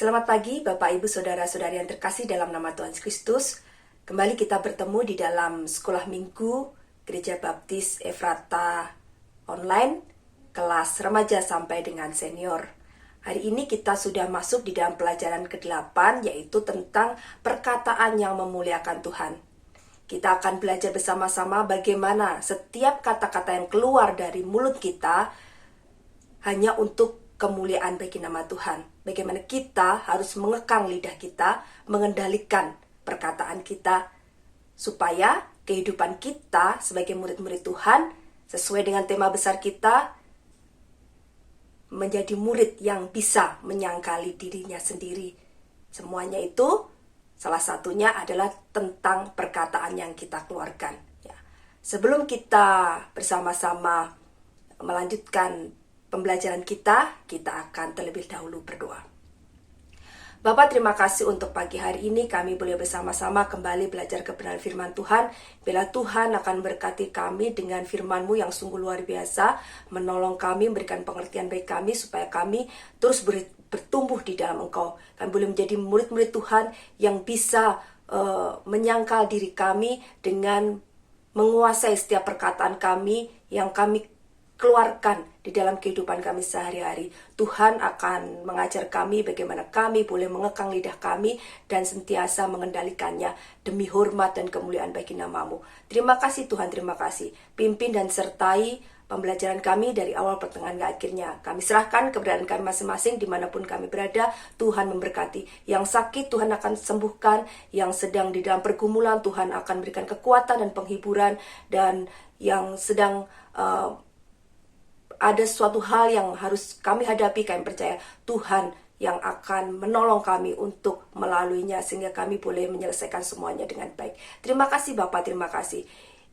Selamat pagi Bapak Ibu Saudara-saudari yang terkasih dalam nama Tuhan Yesus Kristus. Kembali kita bertemu di dalam sekolah minggu Gereja Baptis Efrata online, kelas remaja sampai dengan senior. Hari ini kita sudah masuk di dalam pelajaran ke-8, yaitu tentang perkataan yang memuliakan Tuhan. Kita akan belajar bersama-sama bagaimana setiap kata-kata yang keluar dari mulut kita hanya untuk kemuliaan bagi nama Tuhan. Bagaimana kita harus mengekang lidah kita, mengendalikan perkataan kita, supaya kehidupan kita sebagai murid-murid Tuhan, sesuai dengan tema besar kita, menjadi murid yang bisa menyangkali dirinya sendiri. Semuanya itu, salah satunya adalah tentang perkataan yang kita keluarkan. Sebelum kita bersama-sama melanjutkan pembelajaran kita akan terlebih dahulu berdoa. Bapak, terima kasih untuk pagi hari ini kami boleh bersama-sama kembali belajar kebenaran firman Tuhan. Bila Tuhan akan berkati kami dengan firman-Mu yang sungguh luar biasa, menolong kami, memberikan pengertian bagi kami, supaya kami terus bertumbuh di dalam Engkau. Kami boleh menjadi murid-murid Tuhan yang bisa menyangkal diri kami dengan menguasai setiap perkataan kami yang kami keluarkan di dalam kehidupan kami sehari-hari. Tuhan akan mengajar kami bagaimana kami boleh mengekang lidah kami dan sentiasa mengendalikannya demi hormat dan kemuliaan bagi nama-Mu. Terima kasih Tuhan, terima kasih. Pimpin dan sertai pembelajaran kami dari awal pertengahan ke akhirnya. Kami serahkan keberadaan kami masing-masing dimanapun kami berada. Tuhan memberkati. Yang sakit Tuhan akan sembuhkan. Yang sedang di dalam pergumulan Tuhan akan berikan kekuatan dan penghiburan. Dan yang sedang ada suatu hal yang harus kami hadapi, kami percaya Tuhan yang akan menolong kami untuk melaluinya, sehingga kami boleh menyelesaikan semuanya dengan baik. Terima kasih Bapak, terima kasih.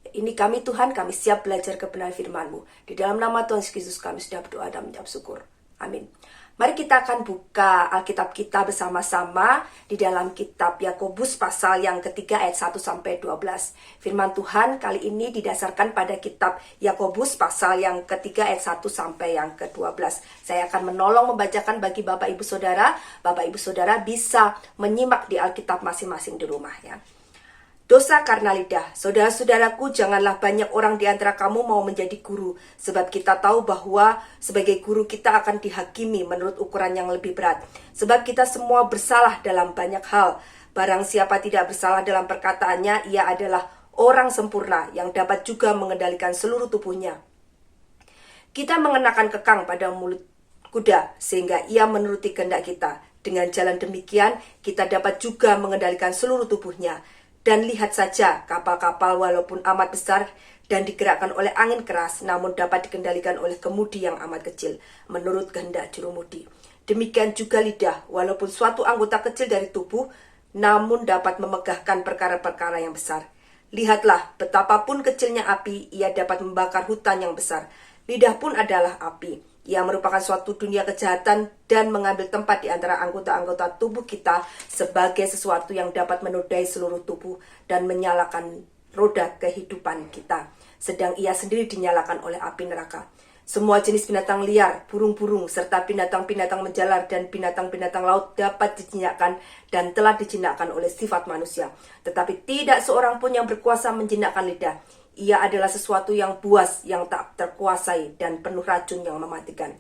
Ini kami Tuhan, kami siap belajar kebenaran firman-Mu. Di dalam nama Tuhan Yesus kami sudah berdoa dan mengucap syukur. Amin. Mari kita akan buka Alkitab kita bersama-sama di dalam kitab Yakobus pasal yang ketiga ayat 1-12. Firman Tuhan kali ini didasarkan pada kitab Yakobus pasal yang ketiga ayat 1 sampai yang ke-12. Saya akan menolong membacakan bagi Bapak Ibu Saudara. Bapak Ibu Saudara bisa menyimak di Alkitab masing-masing di rumah ya. Dosa karena lidah. Saudara-saudaraku, janganlah banyak orang di antara kamu mau menjadi guru, sebab kita tahu bahwa sebagai guru kita akan dihakimi menurut ukuran yang lebih berat. Sebab kita semua bersalah dalam banyak hal. Barang siapa tidak bersalah dalam perkataannya, ia adalah orang sempurna yang dapat juga mengendalikan seluruh tubuhnya. Kita mengenakan kekang pada mulut kuda, sehingga ia menuruti kehendak kita. Dengan jalan demikian, kita dapat juga mengendalikan seluruh tubuhnya. Dan lihat saja, kapal-kapal walaupun amat besar dan digerakkan oleh angin keras, namun dapat dikendalikan oleh kemudi yang amat kecil, menurut kehendak jurumudi. Demikian juga lidah, walaupun suatu anggota kecil dari tubuh, namun dapat memegahkan perkara-perkara yang besar. Lihatlah, betapapun kecilnya api, ia dapat membakar hutan yang besar. Lidah pun adalah api. Yang merupakan suatu dunia kejahatan dan mengambil tempat di antara anggota-anggota tubuh kita sebagai sesuatu yang dapat menodai seluruh tubuh dan menyalakan roda kehidupan kita. Sedang ia sendiri dinyalakan oleh api neraka. Semua jenis binatang liar, burung-burung, serta binatang-binatang menjalar dan binatang-binatang laut dapat dijinakkan dan telah dijinakkan oleh sifat manusia. Tetapi tidak seorang pun yang berkuasa menjinakkan lidah. Ia adalah sesuatu yang buas, yang tak terkuasai, dan penuh racun yang mematikan.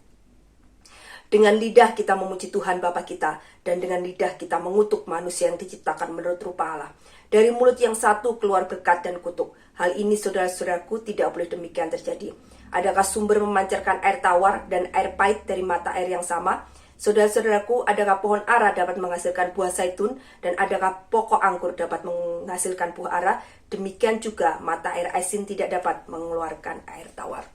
Dengan lidah kita memuji Tuhan Bapa kita, dan dengan lidah kita mengutuk manusia yang diciptakan menurut rupa Allah. Dari mulut yang satu keluar berkat dan kutuk. Hal ini saudara-saudaraku tidak boleh demikian terjadi. Adakah sumber memancarkan air tawar dan air pahit dari mata air yang sama? Saudara-saudaraku, adakah pohon ara dapat menghasilkan buah zaitun, dan adakah pokok anggur dapat menghasilkan buah ara? Demikian juga mata air asin tidak dapat mengeluarkan air tawar.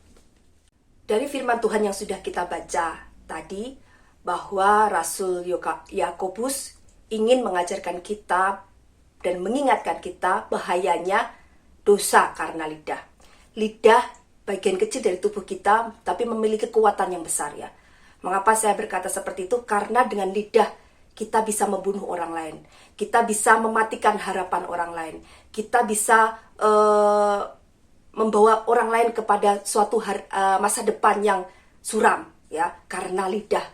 Dari firman Tuhan yang sudah kita baca tadi, bahwa Rasul Yakobus ingin mengajarkan kita dan mengingatkan kita bahayanya dosa karena lidah. Lidah bagian kecil dari tubuh kita, tapi memiliki kekuatan yang besar ya. Mengapa saya berkata seperti itu? Karena dengan lidah kita bisa membunuh orang lain. Kita bisa mematikan harapan orang lain. Kita bisa membawa orang lain kepada suatu masa depan yang suram ya, karena lidah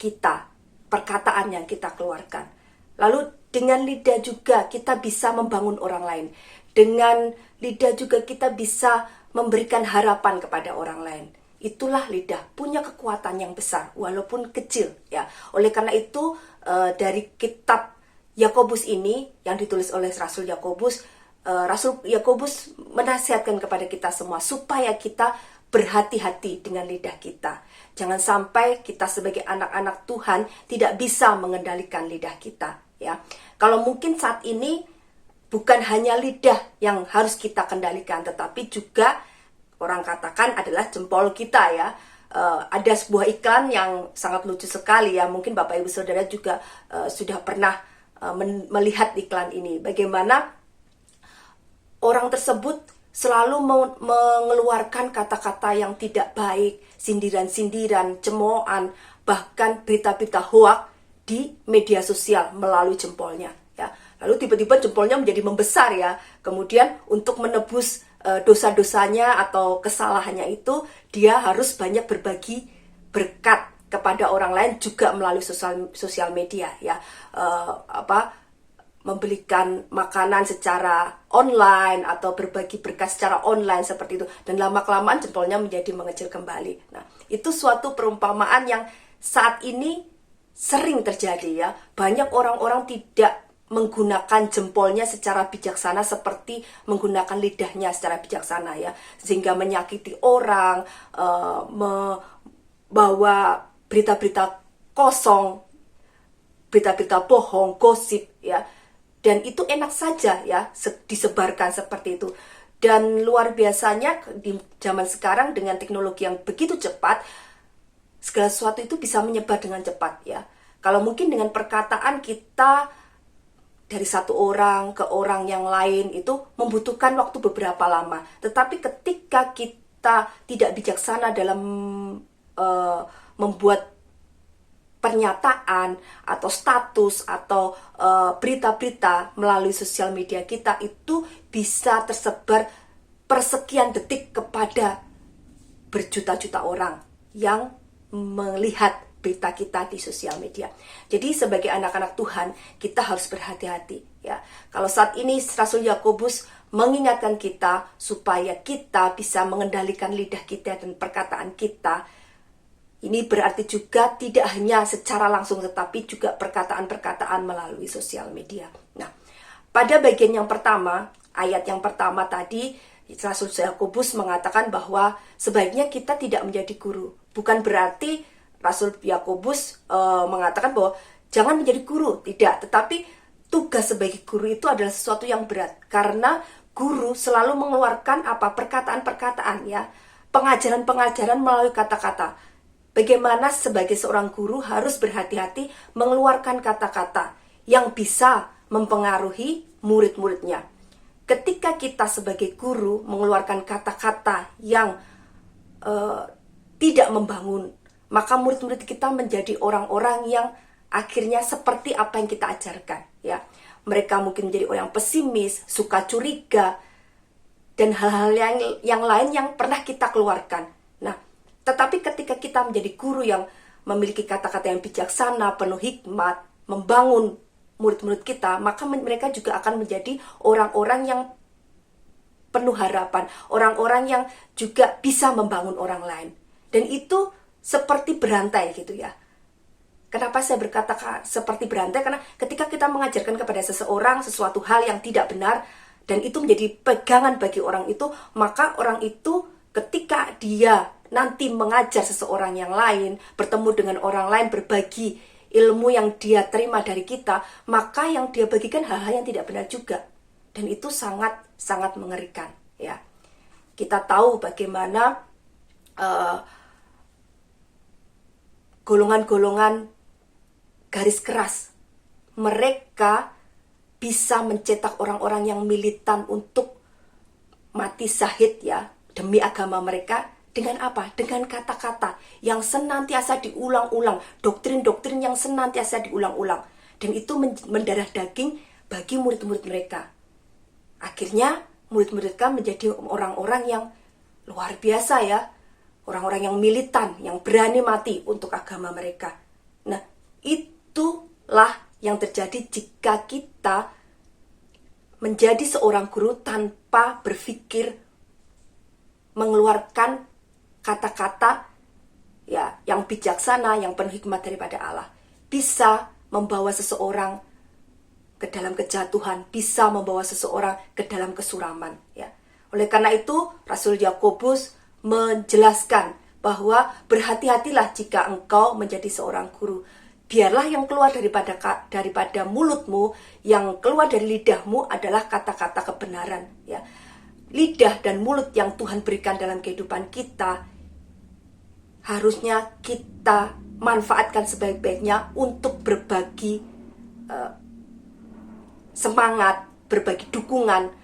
kita perkataan yang kita keluarkan. Lalu dengan lidah juga kita bisa membangun orang lain. Dengan lidah juga kita bisa memberikan harapan kepada orang lain. Itulah lidah, punya kekuatan yang besar walaupun kecil ya. Oleh karena itu dari kitab Yakobus ini yang ditulis oleh Rasul Yakobus, Rasul Yakobus menasihatkan kepada kita semua supaya kita berhati-hati dengan lidah kita. Jangan sampai kita sebagai anak-anak Tuhan tidak bisa mengendalikan lidah kita ya. Kalau mungkin saat ini bukan hanya lidah yang harus kita kendalikan, tetapi juga orang katakan adalah jempol kita ya. Ada sebuah iklan yang sangat lucu sekali ya. Mungkin Bapak Ibu Saudara juga sudah pernah melihat iklan ini. Bagaimana orang tersebut selalu mengeluarkan kata-kata yang tidak baik, sindiran-sindiran, cemoohan, bahkan berita-berita hoak di media sosial melalui jempolnya ya. Lalu tiba-tiba jempolnya menjadi membesar ya. Kemudian untuk menebus dosa-dosanya atau kesalahannya itu, dia harus banyak berbagi berkat kepada orang lain juga melalui sosial media ya. Membelikan makanan secara online atau berbagi berkat secara online seperti itu, dan lama-kelamaan jempolnya menjadi mengecil kembali. Nah, itu suatu perumpamaan yang saat ini sering terjadi ya. Banyak orang-orang tidak menggunakan jempolnya secara bijaksana seperti menggunakan lidahnya secara bijaksana ya, sehingga menyakiti orang, membawa berita-berita kosong, berita-berita bohong, gosip ya. Dan itu enak saja ya disebarkan seperti itu. Dan luar biasanya di zaman sekarang dengan teknologi yang begitu cepat, segala sesuatu itu bisa menyebar dengan cepat ya. Kalau mungkin dengan perkataan kita dari satu orang ke orang yang lain itu membutuhkan waktu beberapa lama. Tetapi ketika kita tidak bijaksana dalam membuat pernyataan atau status atau berita-berita melalui sosial media kita, itu bisa tersebar persekian detik kepada berjuta-juta orang yang melihat berita kita di sosial media. Jadi sebagai anak-anak Tuhan, kita harus berhati-hati ya. Kalau saat ini Rasul Yakobus mengingatkan kita supaya kita bisa mengendalikan lidah kita dan perkataan kita. Ini berarti juga tidak hanya secara langsung, tetapi juga perkataan-perkataan melalui sosial media. Nah, pada bagian yang pertama, ayat yang pertama tadi, Rasul Yakobus mengatakan bahwa sebaiknya kita tidak menjadi guru. Bukan berarti Rasul Yakobus mengatakan bahwa jangan menjadi guru, tidak. Tetapi tugas sebagai guru itu adalah sesuatu yang berat, karena guru selalu mengeluarkan perkataan-perkataan ya, pengajaran-pengajaran melalui kata-kata. Bagaimana sebagai seorang guru harus berhati-hati mengeluarkan kata-kata yang bisa mempengaruhi murid-muridnya. Ketika kita sebagai guru mengeluarkan kata-kata yang tidak membangun, maka murid-murid kita menjadi orang-orang yang akhirnya seperti apa yang kita ajarkan ya. Mereka mungkin menjadi orang pesimis, suka curiga, dan hal-hal yang lain yang pernah kita keluarkan. Nah, tetapi ketika kita menjadi guru yang memiliki kata-kata yang bijaksana, penuh hikmat, membangun murid-murid kita, maka mereka juga akan menjadi orang-orang yang penuh harapan, orang-orang yang juga bisa membangun orang lain. Dan itu seperti berantai gitu ya. Kenapa saya berkata seperti berantai? Karena ketika kita mengajarkan kepada seseorang sesuatu hal yang tidak benar, dan itu menjadi pegangan bagi orang itu, maka orang itu ketika dia nanti mengajar seseorang yang lain, bertemu dengan orang lain, berbagi ilmu yang dia terima dari kita, maka yang dia bagikan hal-hal yang tidak benar juga. Dan itu sangat-sangat mengerikan ya. Kita tahu bagaimana golongan-golongan garis keras, mereka bisa mencetak orang-orang yang militan untuk mati syahid ya, demi agama mereka. Dengan apa? Dengan kata-kata yang senantiasa diulang-ulang, doktrin-doktrin yang senantiasa diulang-ulang. Dan itu mendarah daging bagi murid-murid mereka. Akhirnya murid-murid mereka menjadi orang-orang yang luar biasa ya. Orang-orang yang militan, yang berani mati untuk agama mereka. Nah, Itulah yang terjadi jika kita menjadi seorang guru tanpa berpikir mengeluarkan kata-kata ya yang bijaksana, yang penuh hikmat daripada Allah. Bisa membawa seseorang ke dalam kejatuhan, bisa membawa seseorang ke dalam kesuraman ya. Oleh karena itu, Rasul Yakobus menjelaskan bahwa berhati-hatilah jika engkau menjadi seorang guru. Biarlah yang keluar daripada mulutmu, yang keluar dari lidahmu adalah kata-kata kebenaran ya. Lidah dan mulut yang Tuhan berikan dalam kehidupan kita harusnya kita manfaatkan sebaik-baiknya untuk berbagi semangat, berbagi dukungan,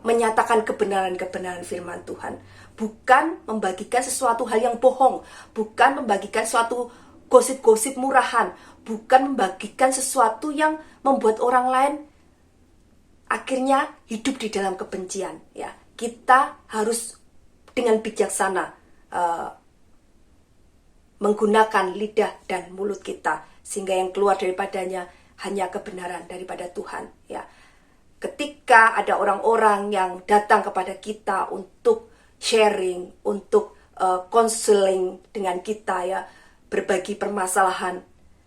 menyatakan kebenaran-kebenaran firman Tuhan. Bukan membagikan sesuatu hal yang bohong, bukan membagikan suatu gosip-gosip murahan, bukan membagikan sesuatu yang membuat orang lain akhirnya hidup di dalam kebencian ya. Kita harus dengan bijaksana menggunakan lidah dan mulut kita, sehingga yang keluar daripadanya hanya kebenaran daripada Tuhan ya. Ketika ada orang-orang yang datang kepada kita untuk sharing, untuk counseling dengan kita ya, berbagi permasalahan,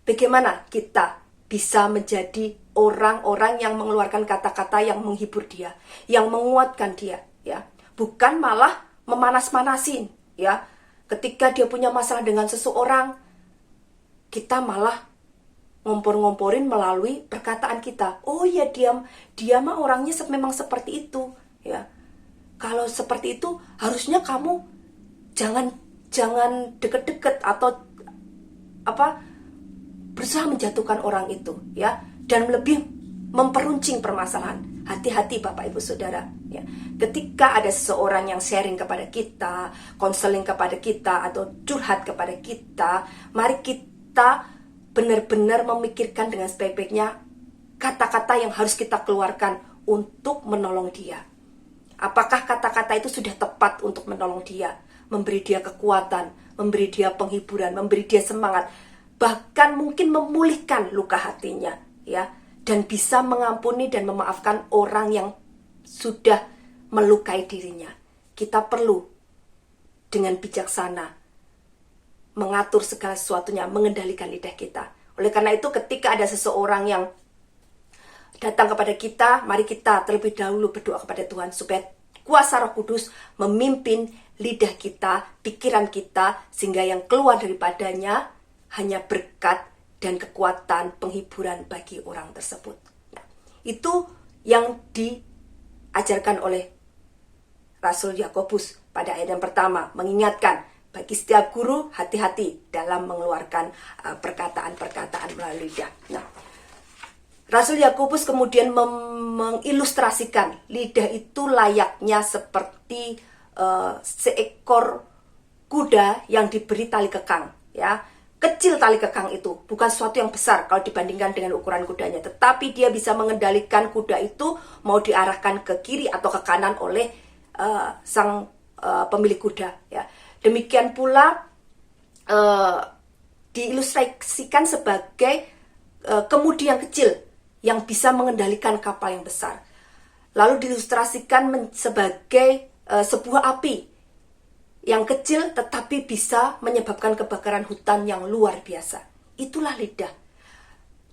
bagaimana kita bisa menjadi orang-orang yang mengeluarkan kata-kata yang menghibur dia, yang menguatkan dia ya, bukan malah memanas-manasin ya. Ketika dia punya masalah dengan seseorang, kita malah ngompor-ngomporin melalui perkataan kita. Oh ya, dia mah orangnya memang seperti itu ya. Kalau seperti itu harusnya kamu jangan deket-deket atau berusaha menjatuhkan orang itu ya, dan lebih memperuncing permasalahan. Hati-hati Bapak Ibu Saudara ya. Ketika ada seseorang yang sharing kepada kita, konseling kepada kita, atau curhat kepada kita, mari kita benar-benar memikirkan dengan sebaik-baiknya kata-kata yang harus kita keluarkan untuk menolong dia. Apakah kata-kata itu sudah tepat untuk menolong dia, memberi dia kekuatan, memberi dia penghiburan, memberi dia semangat, bahkan mungkin memulihkan luka hatinya ya, dan bisa mengampuni dan memaafkan orang yang sudah melukai dirinya. Kita perlu dengan bijaksana mengatur segala sesuatunya, mengendalikan lidah kita. Oleh karena itu, ketika ada seseorang yang datang kepada kita, mari kita terlebih dahulu berdoa kepada Tuhan supaya kuasa Roh Kudus memimpin lidah kita, pikiran kita, sehingga yang keluar daripadanya hanya berkat dan kekuatan penghiburan bagi orang tersebut. Nah, itu yang diajarkan oleh Rasul Yakobus pada ayat yang pertama, mengingatkan bagi setiap guru hati-hati dalam mengeluarkan perkataan-perkataan melalui lidah. Nah, Rasul Yakobus kemudian mengilustrasikan lidah itu layaknya seperti seekor kuda yang diberi tali kekang ya. Kecil tali kekang itu, bukan sesuatu yang besar kalau dibandingkan dengan ukuran kudanya, tetapi dia bisa mengendalikan kuda itu mau diarahkan ke kiri atau ke kanan oleh sang pemilik kuda ya. Demikian pula diilustrasikan sebagai kemudi yang kecil yang bisa mengendalikan kapal yang besar. Lalu diilustrasikan sebagai sebuah api yang kecil tetapi bisa menyebabkan kebakaran hutan yang luar biasa. Itulah lidah.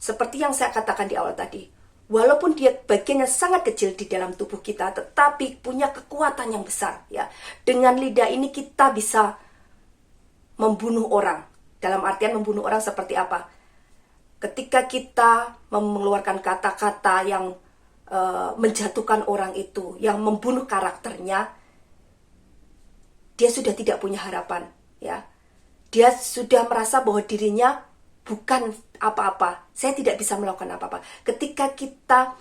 Seperti yang saya katakan di awal tadi, walaupun dia bagiannya sangat kecil di dalam tubuh kita, tetapi punya kekuatan yang besar ya. Dengan lidah ini kita bisa membunuh orang. Dalam artian membunuh orang seperti apa? Ketika kita mengeluarkan kata-kata yang menjatuhkan orang itu, yang membunuh karakternya, dia sudah tidak punya harapan ya. Dia sudah merasa bahwa dirinya bukan apa-apa. Saya tidak bisa melakukan apa-apa. Ketika kita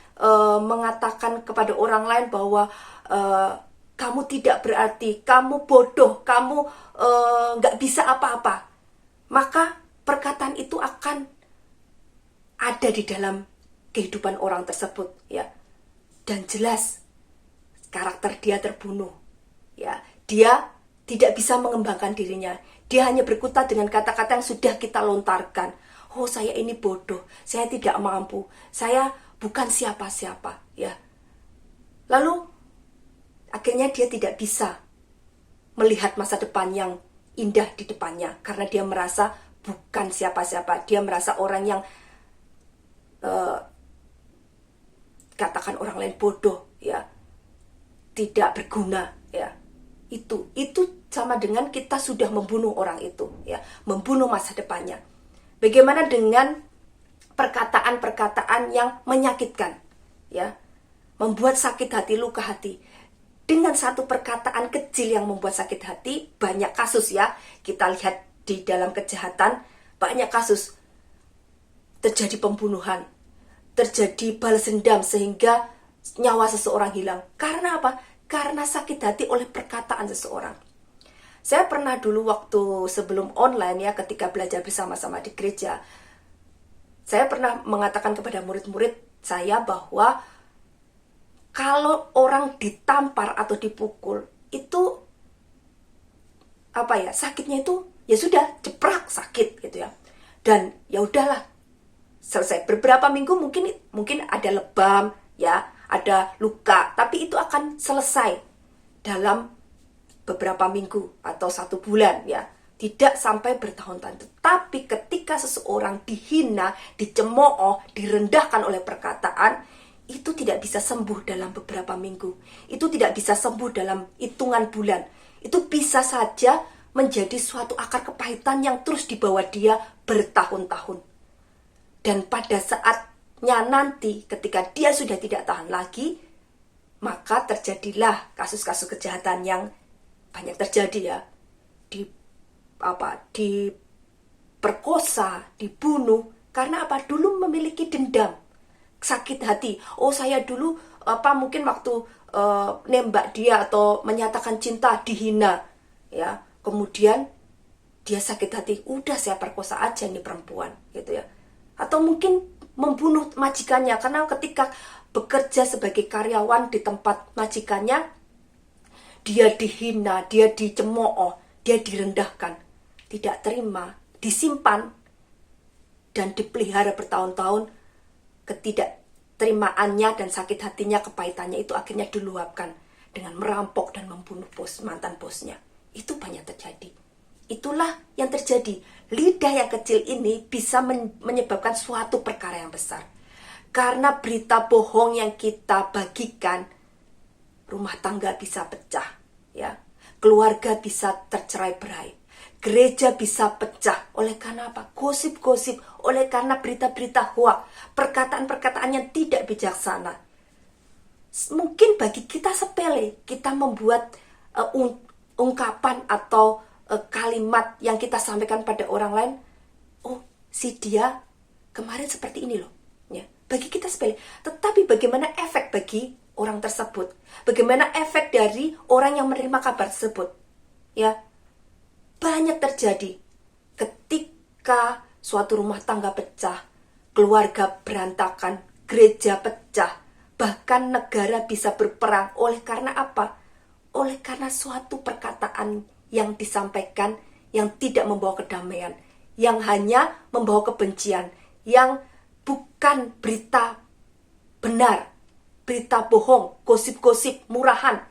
mengatakan kepada orang lain bahwa kamu tidak berarti, kamu bodoh, kamu nggak bisa apa-apa, maka perkataan itu akan ada di dalam kehidupan orang tersebut ya. Dan jelas karakter dia terbunuh ya. Dia tidak bisa mengembangkan dirinya. Dia hanya berkutat dengan kata-kata yang sudah kita lontarkan. oh saya ini bodoh, saya tidak mampu, saya bukan siapa-siapa, ya. Lalu akhirnya dia tidak bisa melihat masa depan yang indah di depannya karena dia merasa bukan siapa-siapa, dia merasa orang yang katakan orang lain bodoh, ya, tidak berguna, ya. Itu sama dengan kita sudah membunuh orang itu, ya, membunuh masa depannya. Bagaimana dengan perkataan-perkataan yang menyakitkan, ya, membuat sakit hati, luka hati. Dengan satu perkataan kecil yang membuat sakit hati, banyak kasus, ya. Kita lihat di dalam kejahatan, banyak kasus terjadi pembunuhan, terjadi balas dendam sehingga nyawa seseorang hilang. Karena apa? Karena sakit hati oleh perkataan seseorang. Saya pernah dulu waktu sebelum online, ya, ketika belajar bersama-sama di gereja, saya pernah mengatakan kepada murid-murid saya bahwa kalau orang ditampar atau dipukul, itu apa ya, sakitnya itu ya sudah jeprak, sakit gitu, ya. Dan ya udahlah, selesai. Beberapa minggu mungkin ada lebam, ya, ada luka, tapi itu akan selesai dalam beberapa minggu atau 1 bulan, ya. Tidak sampai bertahun-tahun. Tetapi ketika seseorang dihina, dicemooh, direndahkan oleh perkataan, itu tidak bisa sembuh dalam beberapa minggu. Itu tidak bisa sembuh dalam hitungan bulan. Itu bisa saja menjadi suatu akar kepahitan yang terus dibawa dia bertahun-tahun. Dan pada saatnya nanti, ketika dia sudah tidak tahan lagi, maka terjadilah kasus-kasus kejahatan yang banyak terjadi, ya. Diperkosa, dibunuh, karena apa? Dulu memiliki dendam, sakit hati. Oh, saya dulu mungkin waktu nembak dia atau menyatakan cinta dihina, ya. Kemudian dia sakit hati, udah saya perkosa aja ini perempuan, gitu, ya. Atau mungkin membunuh majikannya karena ketika bekerja sebagai karyawan di tempat majikannya, dia dihina, dia dicemooh, dia direndahkan, tidak terima, disimpan dan dipelihara bertahun-tahun. Ketidakterimaannya dan sakit hatinya, kepahitannya itu akhirnya diluapkan dengan merampok dan membunuh mantan bosnya. Itu banyak terjadi. Itulah yang terjadi. Lidah yang kecil ini bisa menyebabkan suatu perkara yang besar. Karena berita bohong yang kita bagikan, rumah tangga bisa pecah, ya. Keluarga bisa tercerai-berai. Gereja bisa pecah oleh karena apa? Gosip-gosip, oleh karena berita-berita hoak, perkataan-perkataan yang tidak bijaksana. Mungkin bagi kita sepele, kita membuat ungkapan atau kalimat yang kita sampaikan pada orang lain. Oh, si dia kemarin seperti ini loh, ya. Bagi kita sepele, tetapi bagaimana efek bagi orang tersebut? Bagaimana efek dari orang yang menerima kabar tersebut? Ya, banyak terjadi ketika suatu rumah tangga pecah, keluarga berantakan, gereja pecah, bahkan negara bisa berperang. Oleh karena apa? Oleh karena suatu perkataan yang disampaikan yang tidak membawa kedamaian, yang hanya membawa kebencian, yang bukan berita benar, berita bohong, gosip-gosip, murahan.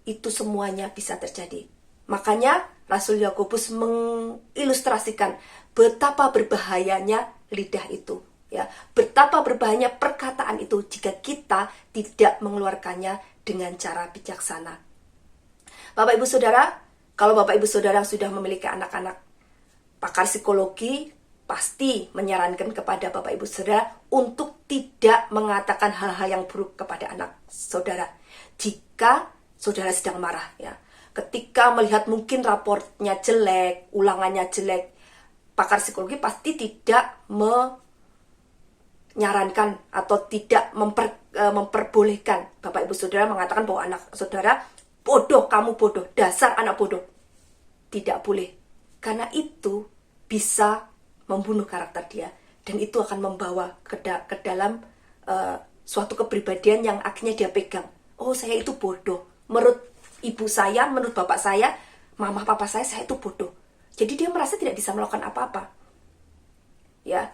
Itu semuanya bisa terjadi. Makanya Rasul Yakobus mengilustrasikan betapa berbahayanya lidah itu, ya. Betapa berbahayanya perkataan itu jika kita tidak mengeluarkannya dengan cara bijaksana. Bapak Ibu Saudara, kalau Bapak Ibu Saudara sudah memiliki anak-anak, pakar psikologi pasti menyarankan kepada Bapak Ibu Saudara untuk tidak mengatakan hal-hal yang buruk kepada anak saudara jika saudara sedang marah, ya. Ketika melihat mungkin raportnya jelek, ulangannya jelek, pakar psikologi pasti tidak menyarankan atau tidak memperbolehkan Bapak Ibu Saudara mengatakan bahwa anak saudara bodoh, kamu bodoh, dasar anak bodoh. Tidak boleh. Karena itu bisa membunuh karakter dia, dan itu akan membawa ke dalam suatu kepribadian yang akhirnya dia pegang. Oh, saya itu bodoh. Menurut ibu saya, menurut bapak saya, mama papa saya itu bodoh. Jadi dia merasa tidak bisa melakukan apa-apa. Ya,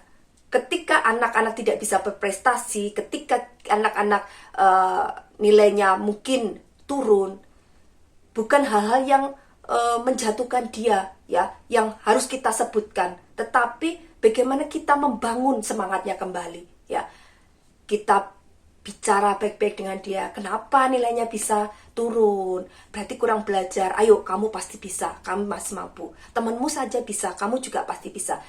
ketika anak-anak tidak bisa berprestasi, ketika anak-anak nilainya mungkin turun, bukan hal-hal yang menjatuhkan dia, ya, yang harus kita sebutkan, tetapi bagaimana kita membangun semangatnya kembali, ya. Kita bicara baik-baik dengan dia. Kenapa nilainya bisa turun? Berarti kurang belajar. Ayo, kamu pasti bisa. Kamu masih mampu. Temanmu saja bisa. Kamu juga pasti bisa.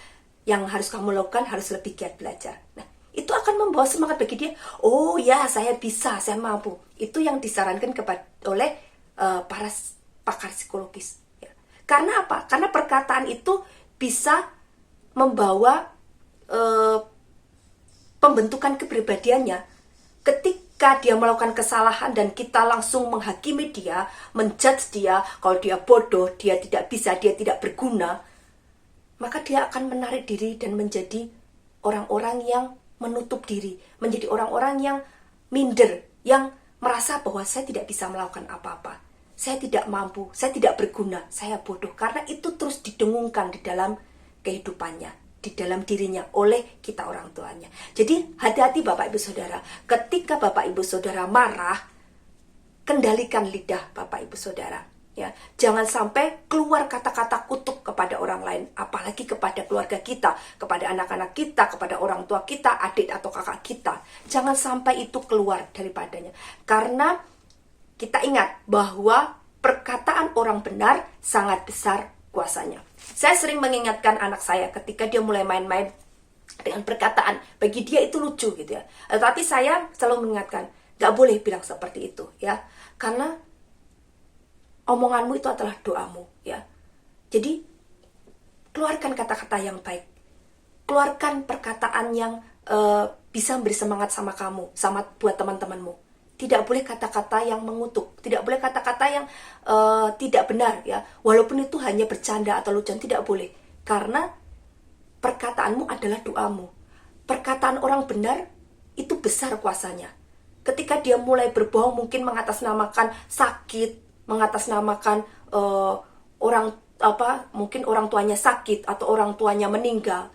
Yang harus kamu lakukan harus lebih giat belajar. Nah, itu akan membawa semangat bagi dia. Oh ya, saya bisa. Saya mampu. Itu yang disarankan oleh para pakar psikologis. Ya. Karena apa? Karena perkataan itu bisa membawa pembentukan kepribadiannya. Ketika dia melakukan kesalahan dan kita langsung menghakimi dia, menjudge dia, kalau dia bodoh, dia tidak bisa, dia tidak berguna, maka dia akan menarik diri dan menjadi orang-orang yang menutup diri, menjadi orang-orang yang minder, yang merasa bahwa saya tidak bisa melakukan apa-apa, saya tidak mampu, saya tidak berguna, saya bodoh, karena itu terus didengungkan di dalam kehidupannya, di dalam dirinya oleh kita orang tuanya. Jadi hati-hati Bapak Ibu Saudara, ketika Bapak Ibu Saudara marah, kendalikan lidah Bapak Ibu Saudara. Ya, jangan sampai keluar kata-kata kutuk kepada orang lain, apalagi kepada keluarga kita, kepada anak-anak kita, kepada orang tua kita, adik atau kakak kita. Jangan sampai itu keluar daripadanya. Karena kita ingat bahwa perkataan orang benar sangat besar kuasanya. Saya sering mengingatkan anak saya ketika dia mulai main-main dengan perkataan, bagi dia itu lucu gitu ya. Tapi saya selalu mengingatkan, gak boleh bilang seperti itu ya. Karena omonganmu itu adalah doamu ya. Jadi keluarkan kata-kata yang baik. Keluarkan perkataan yang bisa memberi semangat sama kamu, sama buat teman-temanmu. Tidak boleh kata-kata yang mengutuk, tidak boleh kata-kata yang tidak benar ya. Walaupun itu hanya bercanda atau lucuan, tidak boleh. Karena perkataanmu adalah doamu. Perkataan orang benar itu besar kuasanya. Ketika dia mulai berbohong, mungkin mengatasnamakan sakit, mengatasnamakan mungkin orang tuanya sakit atau orang tuanya meninggal.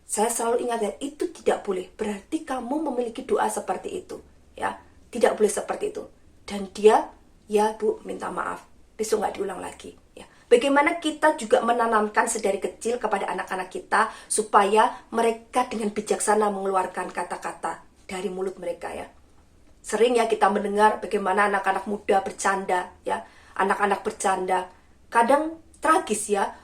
Saya selalu ingat ya, itu tidak boleh. Berarti kamu memiliki doa seperti itu ya. Tidak boleh seperti itu. Dan dia, ya Bu, minta maaf. Besok nggak diulang lagi. Ya. Bagaimana kita juga menanamkan sedari kecil kepada anak-anak kita supaya mereka dengan bijaksana mengeluarkan kata-kata dari mulut mereka ya. Sering ya kita mendengar bagaimana anak-anak muda bercanda ya. Anak-anak bercanda. Kadang tragis ya.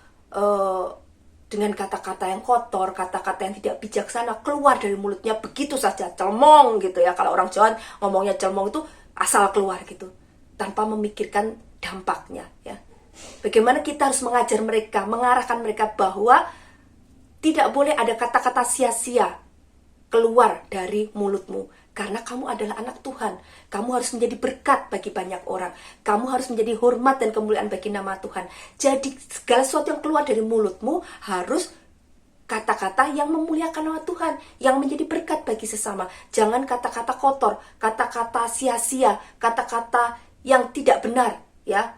Dengan kata-kata yang kotor, kata-kata yang tidak bijaksana keluar dari mulutnya begitu saja, celmong gitu ya. Kalau orang Jawa ngomongnya celmong itu asal keluar gitu, tanpa memikirkan dampaknya ya. Bagaimana kita harus mengajar mereka, mengarahkan mereka bahwa tidak boleh ada kata-kata sia-sia keluar dari mulutmu. Karena kamu adalah anak Tuhan. Kamu harus menjadi berkat bagi banyak orang. Kamu harus menjadi hormat dan kemuliaan bagi nama Tuhan. Jadi segala sesuatu yang keluar dari mulutmu harus kata-kata yang memuliakan nama Tuhan, yang menjadi berkat bagi sesama. Jangan kata-kata kotor, kata-kata sia-sia, kata-kata yang tidak benar, ya.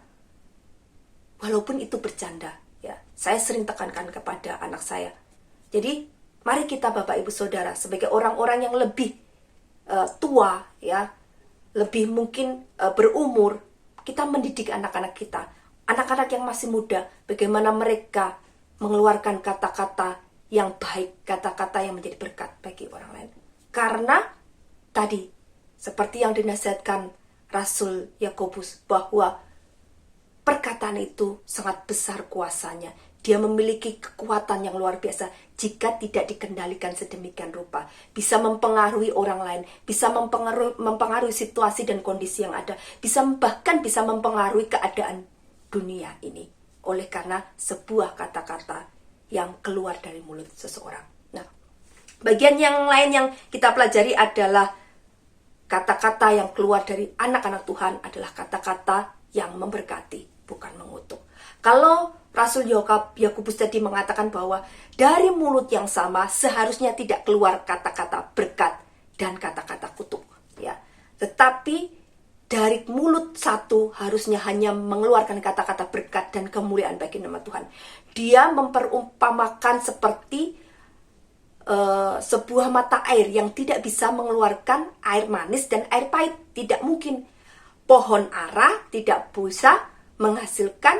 Walaupun itu bercanda, ya. Saya sering tekankan kepada anak saya. Jadi, mari kita Bapak Ibu Saudara sebagai orang-orang yang lebih tua ya, lebih mungkin berumur, kita mendidik anak-anak kita, anak-anak yang masih muda, bagaimana mereka mengeluarkan kata-kata yang baik, kata-kata yang menjadi berkat bagi orang lain. Karena tadi seperti yang dinasihatkan Rasul Yakobus bahwa perkataan itu sangat besar kuasanya. Dia memiliki kekuatan yang luar biasa jika tidak dikendalikan sedemikian rupa. Bisa mempengaruhi orang lain, bisa mempengaruhi situasi dan kondisi yang ada, bahkan bisa mempengaruhi keadaan dunia ini. Oleh karena sebuah kata-kata yang keluar dari mulut seseorang. Nah, bagian yang lain yang kita pelajari adalah kata-kata yang keluar dari anak-anak Tuhan adalah kata-kata yang memberkati, bukan mengutuk. Kalau Rasul Yakobus tadi mengatakan bahwa dari mulut yang sama seharusnya tidak keluar kata-kata berkat dan kata-kata kutuk, ya. Tetapi dari mulut satu harusnya hanya mengeluarkan kata-kata berkat dan kemuliaan bagi nama Tuhan. Dia memperumpamakan seperti sebuah mata air yang tidak bisa mengeluarkan air manis dan air pahit. Tidak mungkin. Pohon ara tidak bisa menghasilkan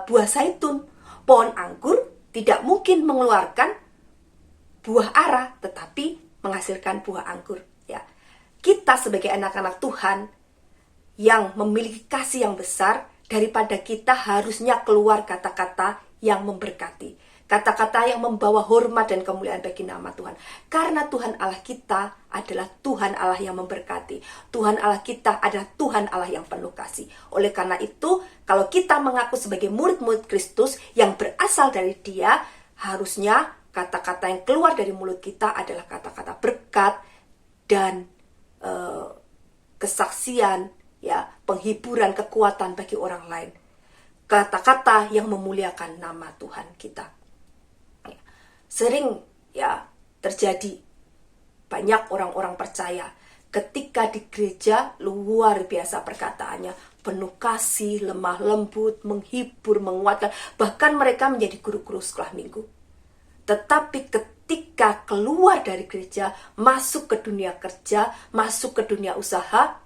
buah zaitun. Pohon anggur tidak mungkin mengeluarkan buah ara, tetapi menghasilkan buah anggur. Ya, kita sebagai anak-anak Tuhan yang memiliki kasih yang besar, daripada kita harusnya keluar kata-kata yang memberkati. Kata-kata yang membawa hormat dan kemuliaan bagi nama Tuhan. Karena Tuhan Allah kita adalah Tuhan Allah yang memberkati. Tuhan Allah kita adalah Tuhan Allah yang penuh kasih. Oleh karena itu, kalau kita mengaku sebagai murid-murid Kristus yang berasal dari Dia, harusnya kata-kata yang keluar dari mulut kita adalah kata-kata berkat dan kesaksian, ya, penghiburan, kekuatan bagi orang lain. Kata-kata yang memuliakan nama Tuhan kita. Sering ya terjadi, banyak orang-orang percaya ketika di gereja luar biasa perkataannya, penuh kasih, lemah lembut, menghibur, menguatkan, bahkan mereka menjadi guru-guru sekolah minggu. Tetapi ketika keluar dari gereja, masuk ke dunia kerja, masuk ke dunia usaha,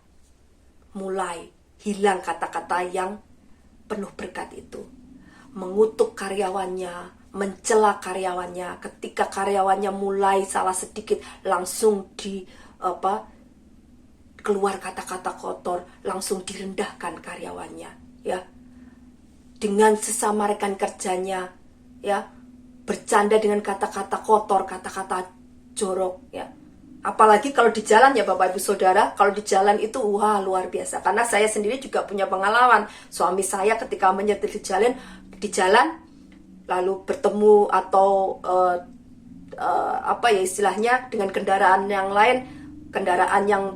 mulai hilang kata-kata yang penuh berkat itu. Mengutuk karyawannya, mencela karyawannya, ketika karyawannya mulai salah sedikit langsung keluar kata-kata kotor, langsung direndahkan karyawannya, ya. Dengan sesama rekan kerjanya, ya, bercanda dengan kata-kata kotor, kata-kata jorok, ya. Apalagi kalau di jalan, ya Bapak Ibu Saudara, kalau di jalan itu wah luar biasa. Karena saya sendiri juga punya pengalaman. Suami saya ketika menyetir di jalan lalu bertemu atau istilahnya dengan kendaraan yang lain, kendaraan yang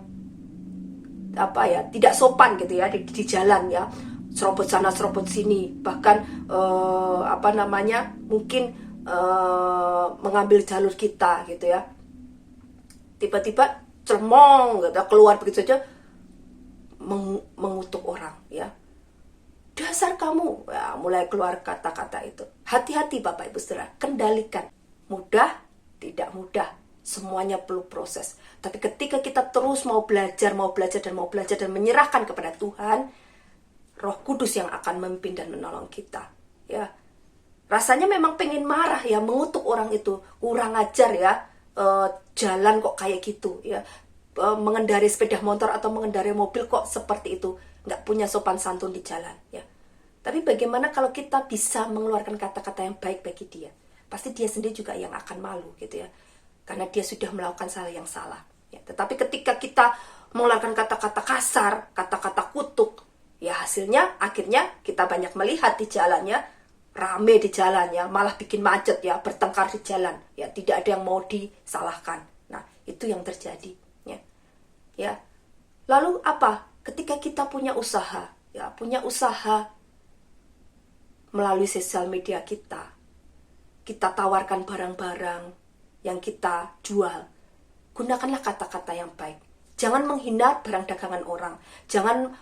tidak sopan gitu ya di jalan, ya, serobot sana serobot sini, bahkan mungkin mengambil jalur kita gitu ya, tiba-tiba cermong gitu, keluar begitu saja, mengutuk orang, ya, dasar kamu, ya, mulai keluar kata-kata itu. Hati-hati Bapak Ibu Saudara, kendalikan. Mudah, tidak mudah, semuanya perlu proses. Tapi ketika kita terus mau belajar dan menyerahkan kepada Tuhan, Roh Kudus yang akan memimpin dan menolong kita, ya. Rasanya memang pengen marah, ya, mengutuk orang itu, kurang ajar, ya, jalan kok kayak gitu, ya, mengendarai sepeda motor atau mengendarai mobil kok seperti itu, nggak punya sopan santun di jalan, ya. Tapi bagaimana kalau kita bisa mengeluarkan kata-kata yang baik bagi dia? Pasti dia sendiri juga yang akan malu gitu ya, karena dia sudah melakukan hal yang salah, ya. Tetapi ketika kita mengeluarkan kata-kata kasar, kata-kata kutuk, ya akhirnya kita banyak melihat di jalannya, rame di jalannya, malah bikin macet, ya, bertengkar di jalan, ya, tidak ada yang mau disalahkan. Nah, itu yang terjadi, ya. Ya. Lalu apa? Ketika kita punya usaha, ya, melalui sosial media kita tawarkan barang-barang yang kita jual, gunakanlah kata-kata yang baik. Jangan menghina barang dagangan orang, jangan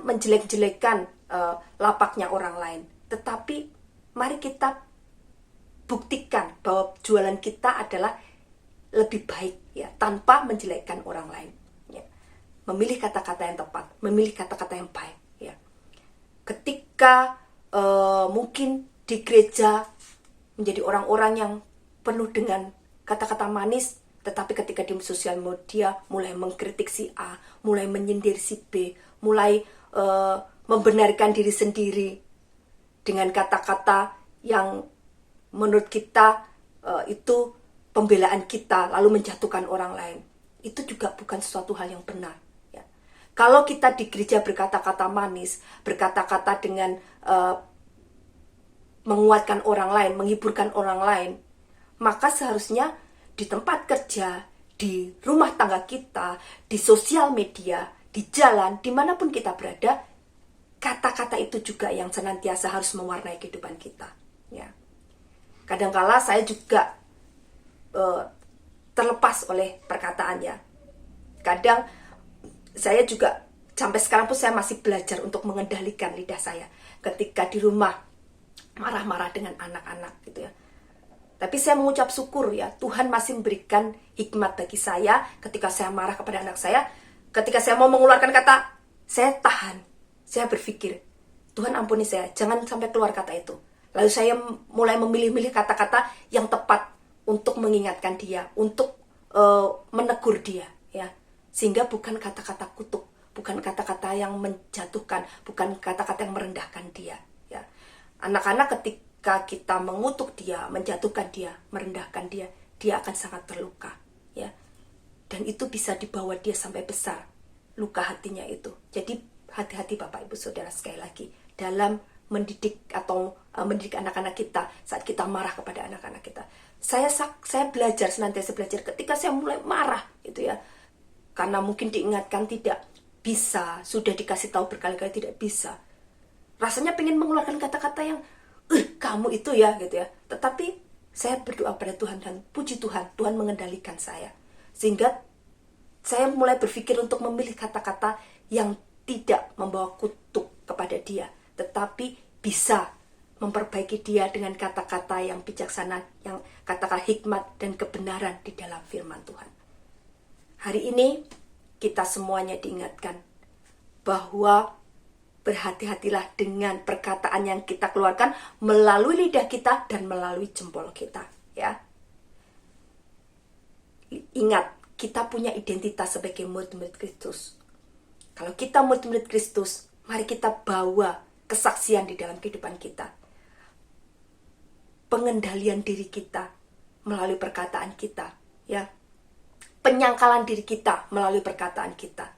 menjelek-jelekan lapaknya orang lain. Tetapi mari kita buktikan bahwa jualan kita adalah lebih baik, ya, tanpa menjelekkan orang lain, ya. Memilih kata-kata yang tepat, memilih kata-kata yang baik, ya. Ketika mungkin di gereja menjadi orang-orang yang penuh dengan kata-kata manis, tetapi ketika di sosial media mulai mengkritik si A, mulai menyindir si B, mulai membenarkan diri sendiri dengan kata-kata yang menurut kita itu pembelaan kita, lalu menjatuhkan orang lain, itu juga bukan sesuatu hal yang benar, ya. Kalau kita di gereja berkata-kata manis, berkata-kata dengan menguatkan orang lain, menghiburkan orang lain, maka seharusnya di tempat kerja, di rumah tangga kita, di sosial media, di jalan, dimanapun kita berada, kata-kata itu juga yang senantiasa harus mewarnai kehidupan kita, ya. Kadangkala saya juga terlepas oleh perkataannya. Kadang Saya juga sampai sekarang pun saya masih belajar untuk mengendalikan lidah saya ketika di rumah marah-marah dengan anak-anak gitu ya. Tapi saya mengucap syukur ya, Tuhan masih memberikan hikmat bagi saya ketika saya marah kepada anak saya. Ketika saya mau mengeluarkan kata, saya tahan. Saya berpikir, Tuhan ampuni saya, jangan sampai keluar kata itu. Lalu saya mulai memilih-milih kata-kata yang tepat untuk mengingatkan dia, untuk menegur dia, ya. Sehingga bukan kata-kata kutuk, bukan kata-kata yang menjatuhkan, bukan kata-kata yang merendahkan dia, ya. Anak-anak ketika kita mengutuk dia, menjatuhkan dia, merendahkan dia, dia akan sangat terluka, ya. Dan itu bisa dibawa dia sampai besar, luka hatinya itu. Jadi hati-hati Bapak Ibu Saudara sekali lagi dalam mendidik atau mendidik anak-anak kita saat kita marah kepada anak-anak kita. Saya belajar, senantiasa belajar ketika saya mulai marah gitu ya. Karena mungkin diingatkan tidak bisa, sudah dikasih tahu berkali-kali tidak bisa. Rasanya pengen mengeluarkan kata-kata yang kamu itu ya gitu ya. Tetapi saya berdoa pada Tuhan dan puji Tuhan, Tuhan mengendalikan saya. Sehingga saya mulai berpikir untuk memilih kata-kata yang tidak membawa kutuk kepada dia, tetapi bisa memperbaiki dia dengan kata-kata yang bijaksana, yang kata-kata hikmat dan kebenaran di dalam firman Tuhan. Hari ini kita semuanya diingatkan bahwa berhati-hatilah dengan perkataan yang kita keluarkan melalui lidah kita dan melalui jempol kita, ya. Ingat, kita punya identitas sebagai murid-murid Kristus. Kalau kita murid-murid Kristus, mari kita bawa kesaksian di dalam kehidupan kita. Pengendalian diri kita melalui perkataan kita, ya. Penyangkalan diri kita melalui perkataan kita.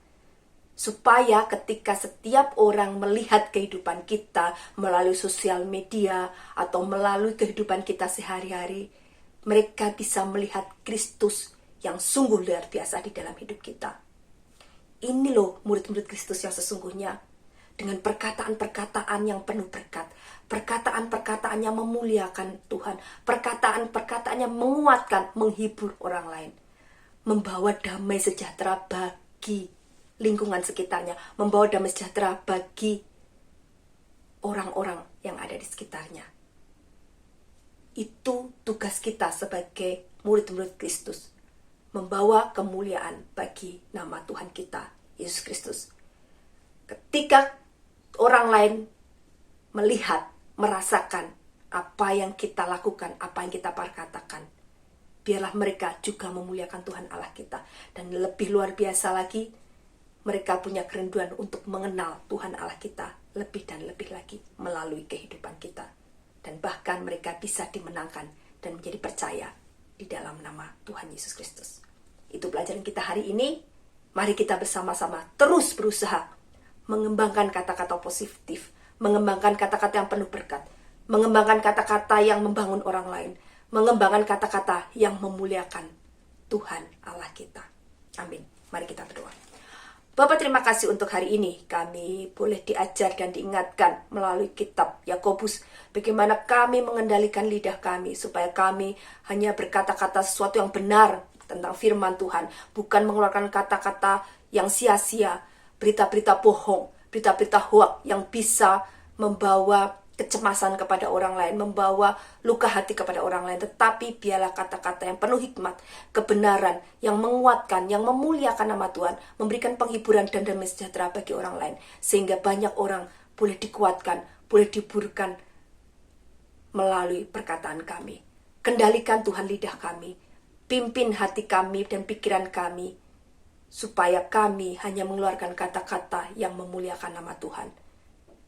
Supaya ketika setiap orang melihat kehidupan kita melalui sosial media atau melalui kehidupan kita sehari-hari, mereka bisa melihat Kristus yang sungguh luar biasa di dalam hidup kita. Ini loh murid-murid Kristus yang sesungguhnya, dengan perkataan-perkataan yang penuh berkat, perkataan-perkataan yang memuliakan Tuhan, perkataan-perkataan yang menguatkan, menghibur orang lain, membawa damai sejahtera bagi lingkungan sekitarnya, membawa damai sejahtera bagi orang-orang yang ada di sekitarnya. Itu tugas kita sebagai murid-murid Kristus, membawa kemuliaan bagi nama Tuhan kita, Yesus Kristus. Ketika orang lain melihat, merasakan apa yang kita lakukan, apa yang kita perkatakan, biarlah mereka juga memuliakan Tuhan Allah kita. Dan lebih luar biasa lagi, mereka punya kerinduan untuk mengenal Tuhan Allah kita lebih dan lebih lagi melalui kehidupan kita. Dan bahkan mereka bisa dimenangkan dan menjadi percaya di dalam nama Tuhan Yesus Kristus. Itu pelajaran kita hari ini. Mari kita bersama-sama terus berusaha mengembangkan kata-kata positif, mengembangkan kata-kata yang penuh berkat, mengembangkan kata-kata yang membangun orang lain, mengembangkan kata-kata yang memuliakan Tuhan Allah kita. Amin. Mari kita berdoa. Bapak, terima kasih untuk hari ini. Kami boleh diajar dan diingatkan melalui kitab Yakobus bagaimana kami mengendalikan lidah kami supaya kami hanya berkata-kata sesuatu yang benar tentang firman Tuhan, bukan mengeluarkan kata-kata yang sia-sia, berita-berita bohong, berita-berita hoak yang bisa membawa kecemasan kepada orang lain, membawa luka hati kepada orang lain. Tetapi biarlah kata-kata yang penuh hikmat, kebenaran, yang menguatkan, yang memuliakan nama Tuhan, memberikan penghiburan dan damai sejahtera bagi orang lain, sehingga banyak orang boleh dikuatkan, boleh dihiburkan melalui perkataan kami. Kendalikan Tuhan lidah kami, pimpin hati kami dan pikiran kami, supaya kami hanya mengeluarkan kata-kata yang memuliakan nama Tuhan.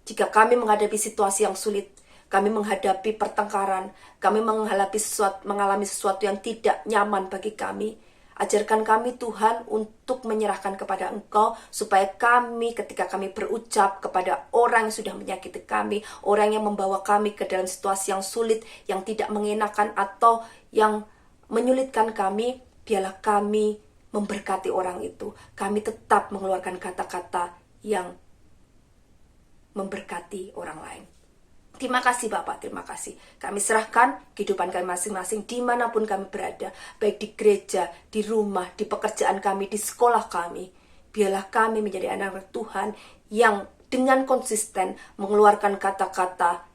Jika kami menghadapi situasi yang sulit, kami menghadapi pertengkaran, kami mengalami sesuatu yang tidak nyaman bagi kami, ajarkan kami Tuhan untuk menyerahkan kepada Engkau, supaya kami ketika kami berucap kepada orang yang sudah menyakiti kami, orang yang membawa kami ke dalam situasi yang sulit, yang tidak mengenakan atau yang menyulitkan kami, biarlah kami memberkati orang itu. Kami tetap mengeluarkan kata-kata yang memberkati orang lain. Terima kasih Bapak, terima kasih. Kami serahkan kehidupan kami masing-masing dimanapun kami berada, baik di gereja, di rumah, di pekerjaan kami, di sekolah kami. biarlah kami menjadi anak-anak Tuhan yang dengan konsisten mengeluarkan kata-kata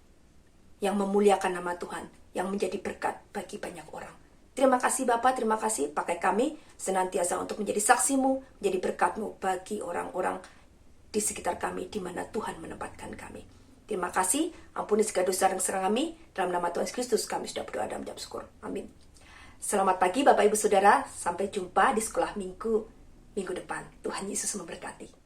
yang memuliakan nama Tuhan, yang menjadi berkat bagi banyak orang. Terima kasih Bapa, terima kasih. Pakai kami senantiasa untuk menjadi saksimu, menjadi berkat-Mu bagi orang-orang di sekitar kami, di mana Tuhan menempatkan kami. Terima kasih, ampuni segala dosa dan kesalahan kami. Dalam nama Tuhan Yesus Kristus kami sudah berdoa dan mengucap syukur. Amin. Selamat pagi Bapak Ibu Saudara, sampai jumpa di sekolah minggu depan. Tuhan Yesus memberkati.